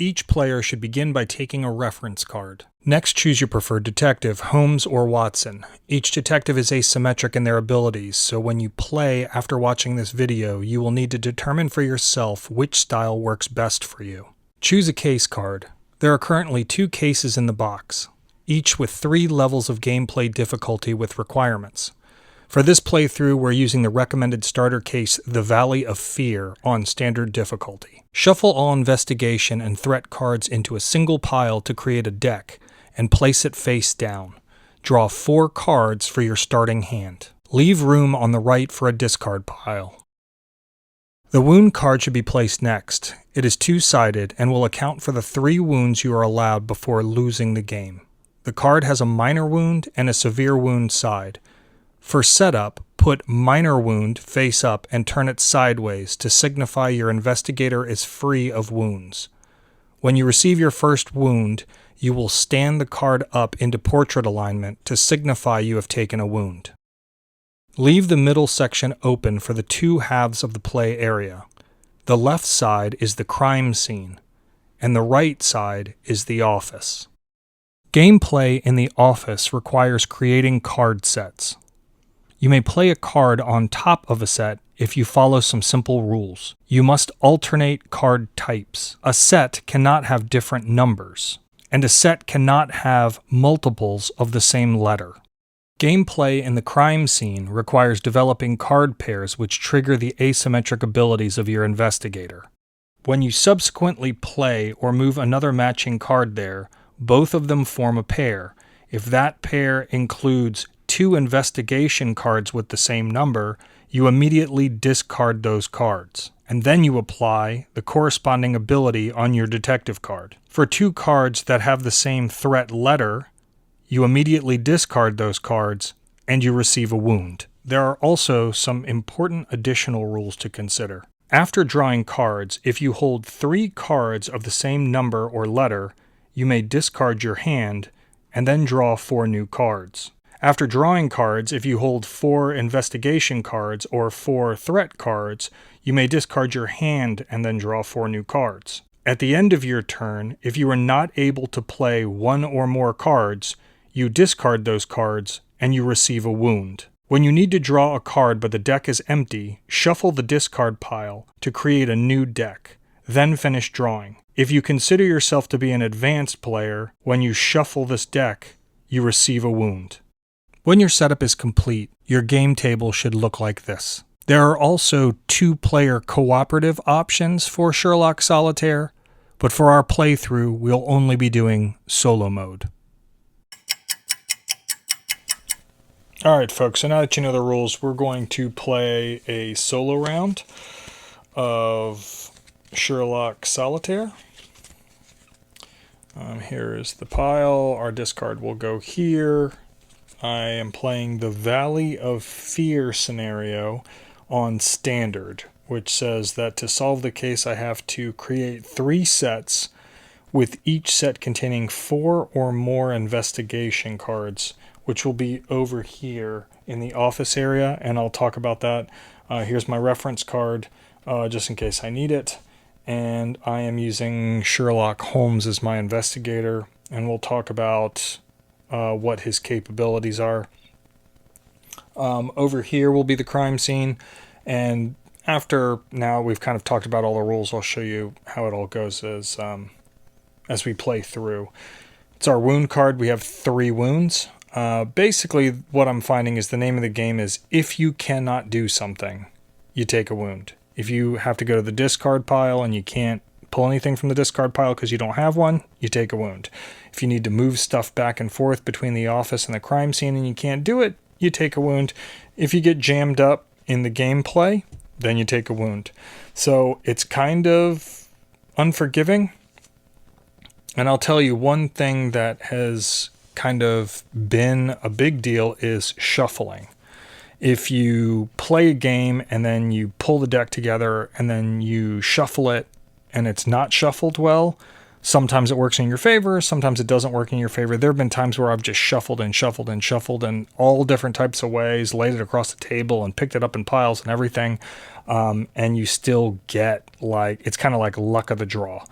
Each player should begin by taking a reference card. Next, choose your preferred detective, Holmes or Watson. Each detective is asymmetric in their abilities, so when you play after watching this video, you will need to determine for yourself which style works best for you. Choose a case card. There are currently 2 cases in the box, each with 3 levels of gameplay difficulty with requirements. For this playthrough, we're using the recommended starter case, The Valley of Fear, on standard difficulty. Shuffle all investigation and threat cards into a single pile to create a deck, and place it face down. Draw 4 cards for your starting hand. Leave room on the right for a discard pile. The wound card should be placed next. It is 2-sided and will account for the 3 wounds you are allowed before losing the game. The card has a minor wound and a severe wound side. For setup, put minor wound face up and turn it sideways to signify your investigator is free of wounds. When you receive your first wound, you will stand the card up into portrait alignment to signify you have taken a wound. Leave the middle section open for the 2 halves of the play area. The left side is the crime scene, and the right side is the office. Gameplay in the office requires creating card sets. You may play a card on top of a set if you follow some simple rules. You must alternate card types. A set cannot have different numbers, and a set cannot have multiples of the same letter. Gameplay in the crime scene requires developing card pairs which trigger the asymmetric abilities of your investigator. When you subsequently play or move another matching card there, both of them form a pair. If that pair includes 2 investigation cards with the same number, you immediately discard those cards, and then you apply the corresponding ability on your detective card. For 2 cards that have the same threat letter, you immediately discard those cards, and you receive a wound. There are also some important additional rules to consider. After drawing cards, if you hold 3 cards of the same number or letter, you may discard your hand, and then draw 4 new cards. After drawing cards, if you hold 4 investigation cards or 4 threat cards, you may discard your hand and then draw 4 new cards. At the end of your turn, if you are not able to play 1 or more cards, you discard those cards and you receive a wound. When you need to draw a card but the deck is empty, shuffle the discard pile to create a new deck, then finish drawing. If you consider yourself to be an advanced player, when you shuffle this deck, you receive a wound. When your setup is complete, your game table should look like this. There are also 2-player cooperative options for Sherlock Solitaire, but for our playthrough, we'll only be doing solo mode. Alright folks, so now that you know the rules, we're going to play a solo round of Sherlock Solitaire. Here is the pile. Our discard will go here. I am playing the Valley of Fear scenario on standard, which says that to solve the case I have to create 3 sets, with each set containing 4 or more investigation cards, which will be over here in the office area, and I'll talk about that. Here's my reference card, just in case I need it, and I am using Sherlock Holmes as my investigator, and we'll talk about what his capabilities are. Over here will be the crime scene, and after now we've kind of talked about all the rules, I'll show you how it all goes as we play through. It's our wound card. We have 3 wounds. Basically what I'm finding is the name of the game is if you cannot do something, you take a wound. If you have to go to the discard pile and you can't pull anything from the discard pile because you don't have one, you take a wound. If you need to move stuff back and forth between the office and the crime scene and you can't do it, you take a wound. If you get jammed up in the gameplay, then you take a wound. So it's kind of unforgiving. And I'll tell you one thing that has kind of been a big deal is shuffling. If you play a game and then you pull the deck together and then you shuffle it and it's not shuffled well, sometimes it works in your favor, sometimes it doesn't work in your favor. There have been times where I've just shuffled and shuffled and shuffled in all different types of ways, laid it across the table and picked it up in piles and everything, and you still get, like, it's kind of like luck of the draw.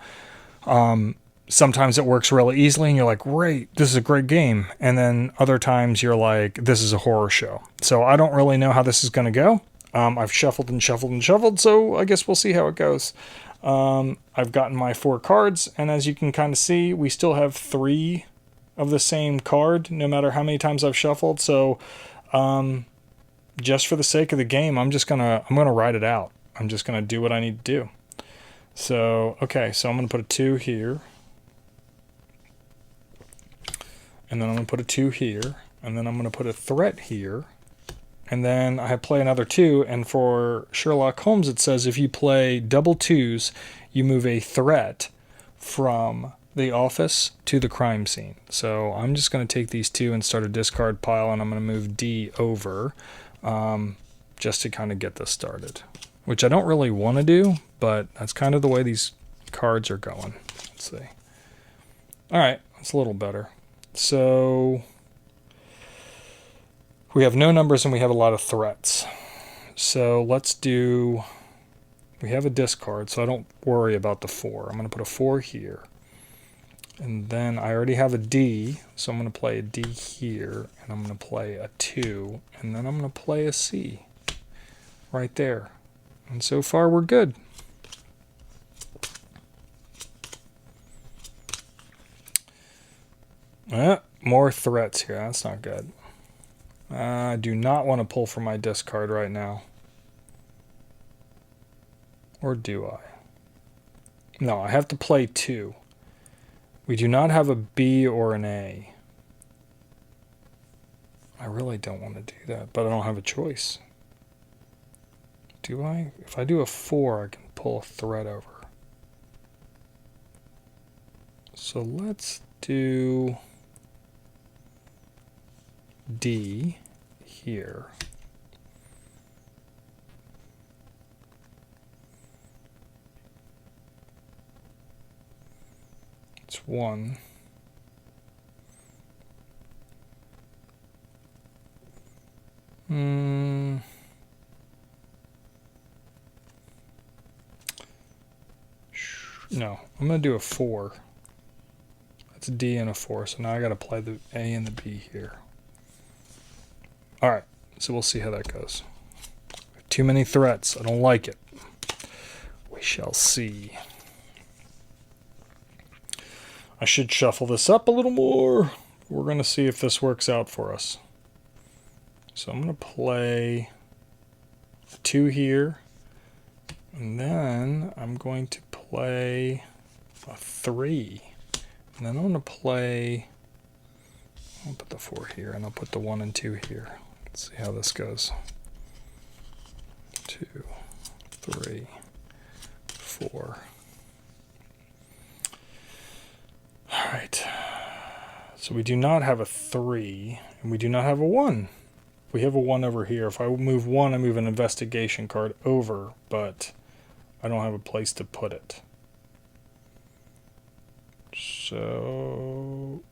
Sometimes it works really easily and you're like, great, this is a great game. And then other times you're like, this is a horror show. So I don't really know how this is going to go. I've shuffled and shuffled and shuffled, so I guess we'll see how it goes. I've gotten my 4 cards, and as you can kind of see, we still have 3 of the same card, no matter how many times I've shuffled. So just for the sake of the game, I'm gonna ride it out. I'm just gonna do what I need to do. So, okay, so I'm gonna put a 2 here. And then I'm going to put a 2 here. And then I'm going to put a threat here. And then I play another 2. And for Sherlock Holmes, it says if you play double 2s, you move a threat from the office to the crime scene. So I'm just going to take these 2 and start a discard pile. And I'm going to move D over just to kind of get this started. Which I don't really want to do, but that's kind of the way these cards are going. Let's see. All right, that's a little better. So we have no numbers and we have a lot of threats. So let's do, we have a discard, so I don't worry about the 4. I'm going to put a 4 here. And then I already have a D, so I'm going to play a D here. And I'm going to play a 2. And then I'm going to play a C right there. And so far we're good. More threats here. That's not good. I do not want to pull from my discard right now. Or do I? No, I have to play 2. We do not have a B or an A. I really don't want to do that, but I don't have a choice. Do I? If I do a 4, I can pull a threat over. So let's do D here. It's 1. No, I'm going to do a 4. That's a D and a 4, so now I got to play the A and the B here. Alright, so we'll see how that goes. Too many threats. I don't like it. We shall see. I should shuffle this up a little more. We're going to see if this works out for us. So I'm going to play a 2 here. And then I'm going to play a 3. And then I'm going to play... I'll put the 4 here, and I'll put the 1 and 2 here. Let's see how this goes. 2, 3, 4. All right. So we do not have a 3, and we do not have a 1. We have a 1 over here. If I move 1, I move an investigation card over, but I don't have a place to put it. So...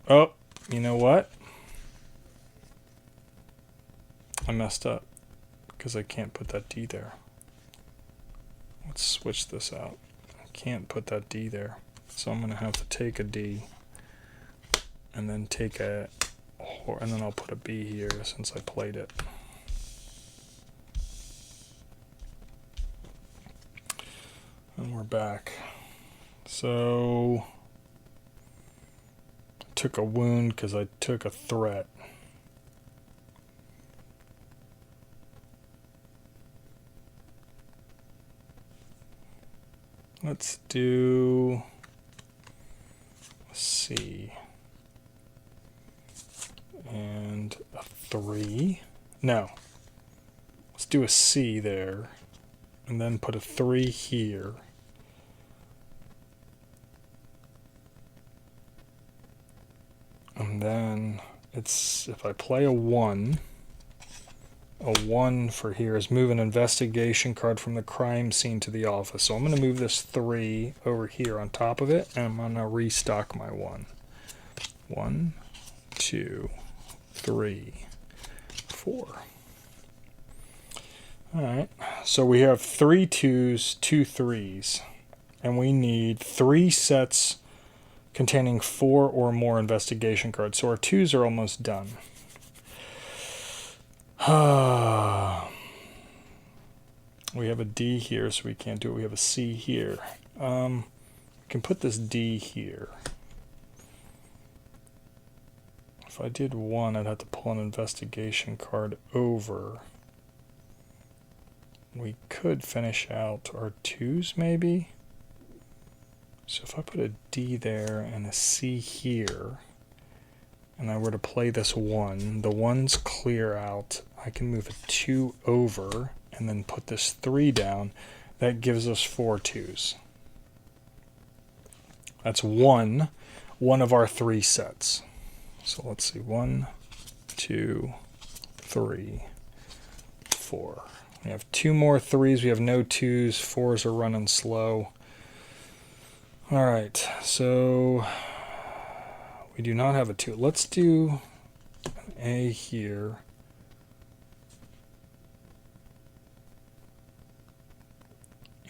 Oh, you know what? I messed up because I can't put that D there. Let's switch this out. I can't put that D there. So I'm going to have to take a D and then take a... And then I'll put a B here since I played it. And we're back. So... I took a wound because I took a threat. Let's do a C and a 3. No, let's do a C there and then put a 3 here. And then it's, if I play a 1 for here is move an investigation card from the crime scene to the office. So I'm going to move this 3 over here on top of it, and I'm going to restock my 1. 1, 2, 3, 4. All right. So we have 3 2s, 2 3s. and we need 3 sets containing 4 or more investigation cards. So our 2s are almost done. We have a D here, so we can't do it. We have a C here. We can put this D here. If I did 1, I'd have to pull an investigation card over. We could finish out our 2s, maybe? So if I put a D there and a C here, and I were to play this 1, the 1's clear out. I can move a 2 over and then put this 3 down. That gives us 4 2s. That's one of our 3 sets. So let's see, 1, 2, 3, 4. We have 2 more 3s. We have no 2s. 4s are running slow. All right, so we do not have a 2. Let's do an A here.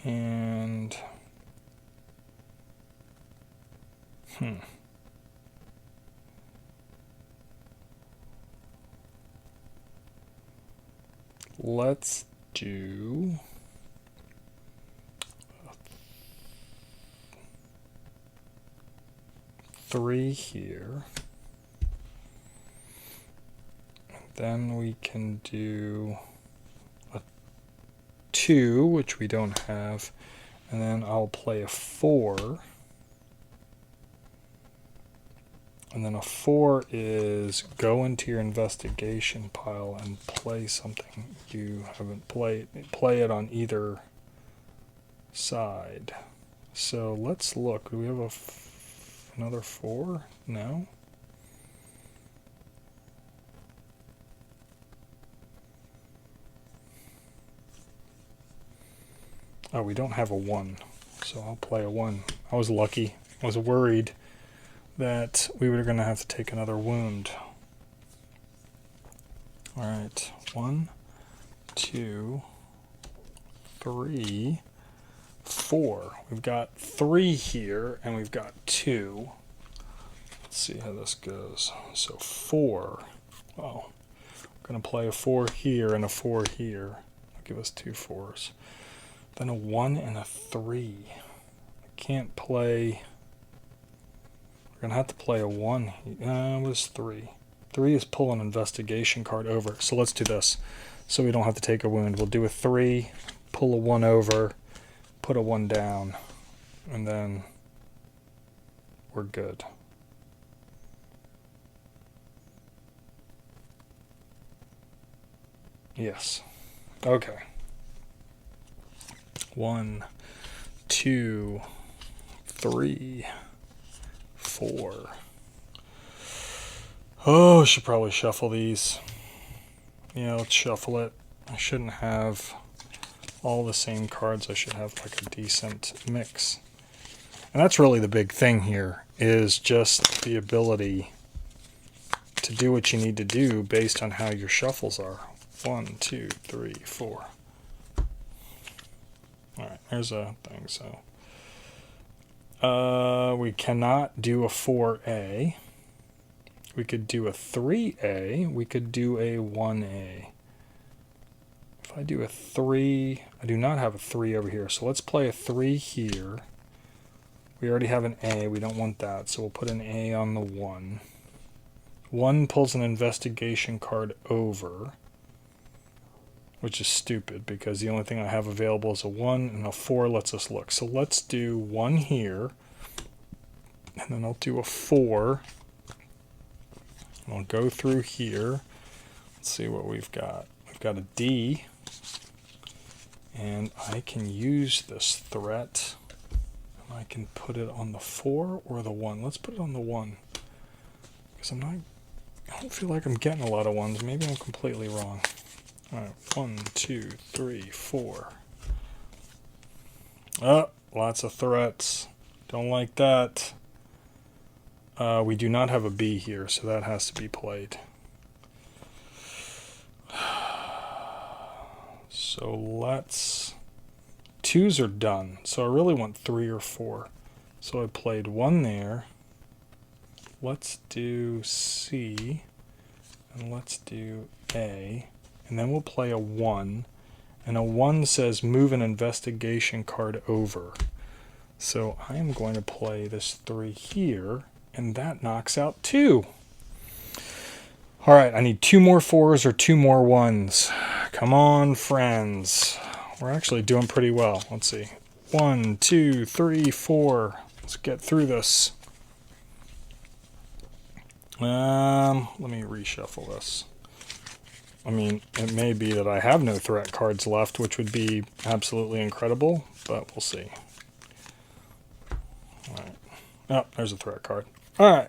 And let's do 3 here. Then we can do a 2, which we don't have, and then I'll play a 4. And then a 4 is go into your investigation pile and play something you haven't played. Play it on either side. So let's look. Do we have another 4? No. Oh, we don't have a 1, so I'll play a 1. I was lucky. I was worried that we were going to have to take another wound. All right, 1, 2, 3, 4. We've got 3 here, and we've got 2. Let's see how this goes. So 4. Well, I'm going to play a 4 here and a 4 here. That'll give us 2 4s. Then a 1 and a 3. I can't play. We're going to have to play a 1. It was 3. 3 is pull an investigation card over. So let's do this so we don't have to take a wound. We'll do a 3, pull a 1 over, put a 1 down, and then we're good. Yes. Okay. 1, 2, 3, 4. Oh, I should probably shuffle these. Yeah, let's shuffle it. I shouldn't have all the same cards. I should have like a decent mix. And that's really the big thing here, is just the ability to do what you need to do based on how your shuffles are. 1, 2, 3, 4. Alright, there's a thing. So we cannot do a 4A. We could do a 3A. We could do a 1A. If I do a 3, I do not have a 3 over here. So let's play a 3 here. We already have an A. We don't want that. So we'll put an A on the 1. 1 pulls an investigation card over, which is stupid because the only thing I have available is a 1, and a 4 lets us look. So let's do 1 here, and then I'll do a 4. I'll go through here. Let's see what we've got. We've got a D, and I can use this threat, and I can put it on the 4 or the 1. Let's put it on the 1, because I don't feel like I'm getting a lot of 1s. Maybe I'm completely wrong. Alright, 1, 2, 3, 4. Oh, lots of threats. Don't like that. We do not have a B here, so that has to be played. So let's twos are done, so I really want 3 or 4. So I played 1 there. Let's do C, and let's do A, and then we'll play a 1. And a 1 says move an investigation card over. So I am going to play this 3 here, and that knocks out 2. All right, I need 2 more 4s or 2 more 1s. Come on, friends. We're actually doing pretty well. Let's see. 1, 2, 3, 4. Let's get through this. Let me reshuffle this. I mean, it may be that I have no threat cards left, which would be absolutely incredible, but we'll see. All right. Oh, there's a threat card. All right.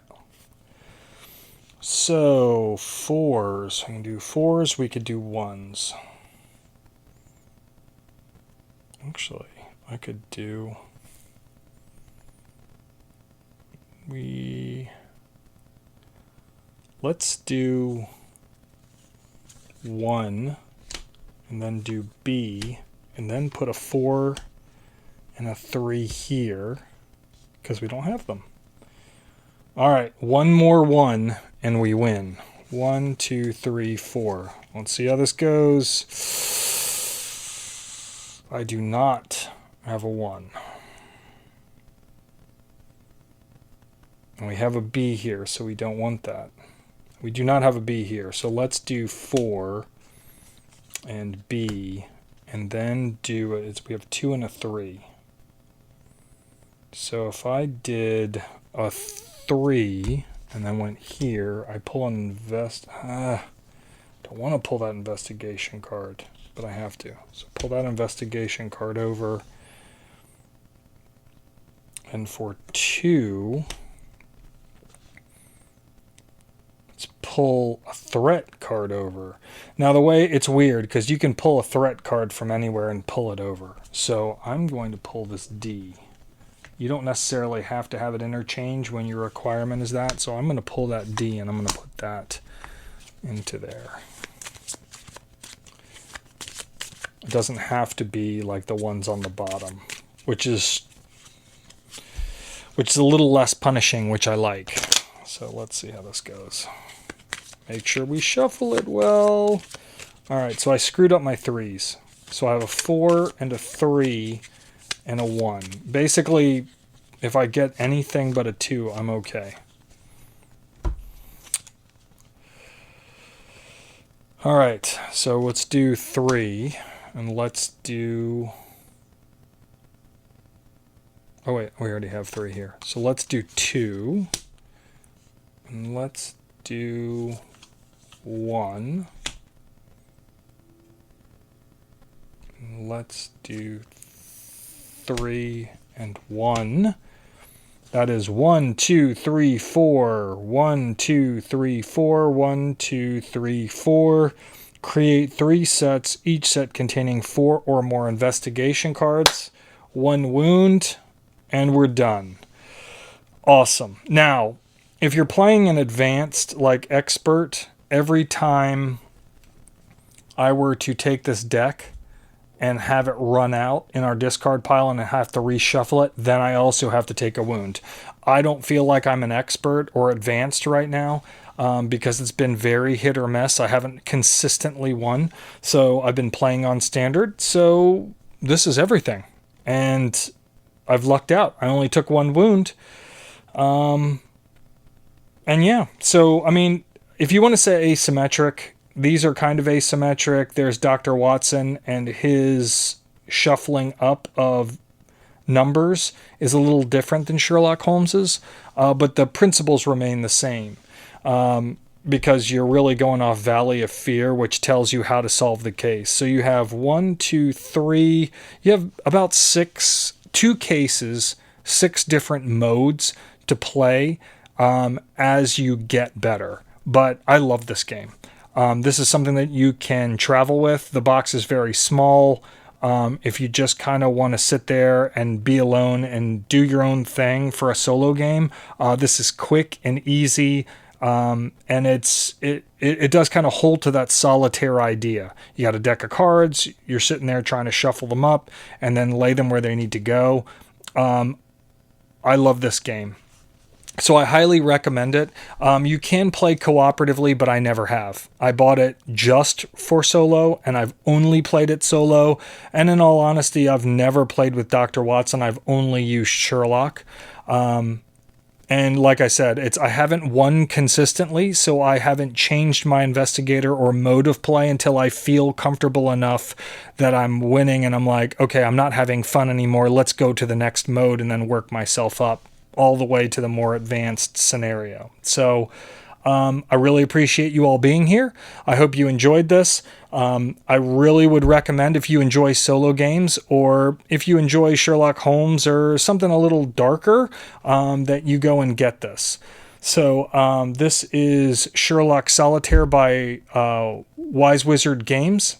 So, 4s. I can do 4s. We could do 1s. Actually, I could do... Let's do 1, and then do B, and then put a 4 and a 3 here, because we don't have them. All right, 1 more 1, and we win. 1, 2, 3, 4. Let's see how this goes. I do not have a 1. And we have a B here, so we don't want that. We do not have a B here, so let's do 4 and B, and then do we have 2 and a 3. So if I did a 3 and then went here, I pull an don't want to pull that investigation card, but I have to. So pull that investigation card over, and for 2, pull a threat card over. Now the way it's weird, because you can pull a threat card from anywhere and pull it over. So I'm going to pull this D. You don't necessarily have to have it interchange when your requirement is that. So I'm going to pull that D and I'm going to put that into there. It doesn't have to be like the ones on the bottom, which is a little less punishing, which I like. So let's see how this goes. Make sure we shuffle it well. All right, so I screwed up my 3s. So I have a 4 and a 3 and a 1. Basically, if I get anything but a 2, I'm okay. All right, so let's do 3, and let's do... Oh wait, we already have 3 here. So let's do 2, and let's do 1. And let's do 3 and 1. That is 1, 2, 3, 4. 1, 2, 3, 4. 1, 2, 3, 4. Create 3 sets, each set containing 4 or more investigation cards. 1 wound, and we're done. Awesome. Now, if you're playing an advanced, like expert, every time I were to take this deck and have it run out in our discard pile and I have to reshuffle it, then I also have to take a wound. I don't feel like I'm an expert or advanced right now because it's been very hit or miss. I haven't consistently won, so I've been playing on standard. So this is everything, and I've lucked out. I only took 1 wound. And yeah, so I mean, if you want to say asymmetric, these are kind of asymmetric. There's Dr. Watson, and his shuffling up of numbers is a little different than Sherlock Holmes's, but the principles remain the same, because you're really going off Valley of Fear, which tells you how to solve the case. So you have 1, 2, 3, you have about 2 cases, 6 different modes to play as you get better. But I love this game. This is something that you can travel with. The box is very small. If you just kind of want to sit there and be alone and do your own thing for a solo game, this is quick and easy. And it does kind of hold to that solitaire idea. You got a deck of cards, you're sitting there trying to shuffle them up and then lay them where they need to go. I love this game. So I highly recommend it. You can play cooperatively, but I never have. I bought it just for solo, and I've only played it solo. And in all honesty, I've never played with Dr. Watson. I've only used Sherlock. And like I said, I haven't won consistently, so I haven't changed my investigator or mode of play until I feel comfortable enough that I'm winning and I'm like, okay, I'm not having fun anymore. Let's go to the next mode and then work myself up all the way to the more advanced scenario. So I really appreciate you all being here. I hope you enjoyed this. I really would recommend, if you enjoy solo games or if you enjoy Sherlock Holmes or something a little darker, that you go and get this. So this is Sherlock Solitaire by Wise Wizard Games,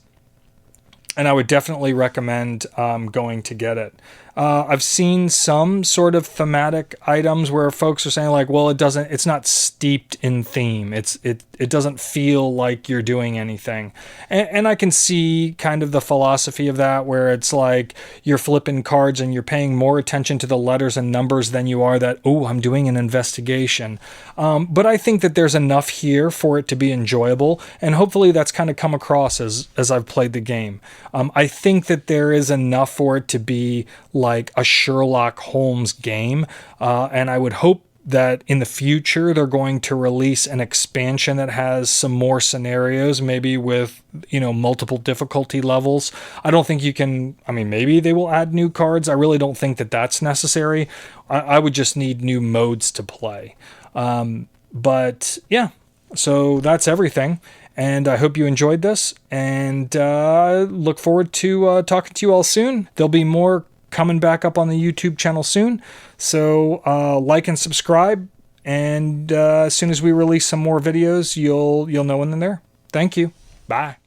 and I would definitely recommend going to get it. I've seen some sort of thematic items where folks are saying like, well, it's not steeped in theme. It doesn't feel like you're doing anything. And I can see kind of the philosophy of that, where it's like you're flipping cards and you're paying more attention to the letters and numbers than you are that, oh, I'm doing an investigation. But I think that there's enough here for it to be enjoyable. And hopefully that's kind of come across as I've played the game. I think that there is enough for it to be like a Sherlock Holmes game, and I would hope that in the future they're going to release an expansion that has some more scenarios, maybe with multiple difficulty levels. I don't think you can, maybe they will add new cards. I really don't think that that's necessary. I would just need new modes to play. But yeah, so that's everything. And I hope you enjoyed this, and look forward to talking to you all soon. There'll be more coming back up on the YouTube channel soon. So like and subscribe, and as soon as we release some more videos, you'll know when they're there. Thank you. Bye.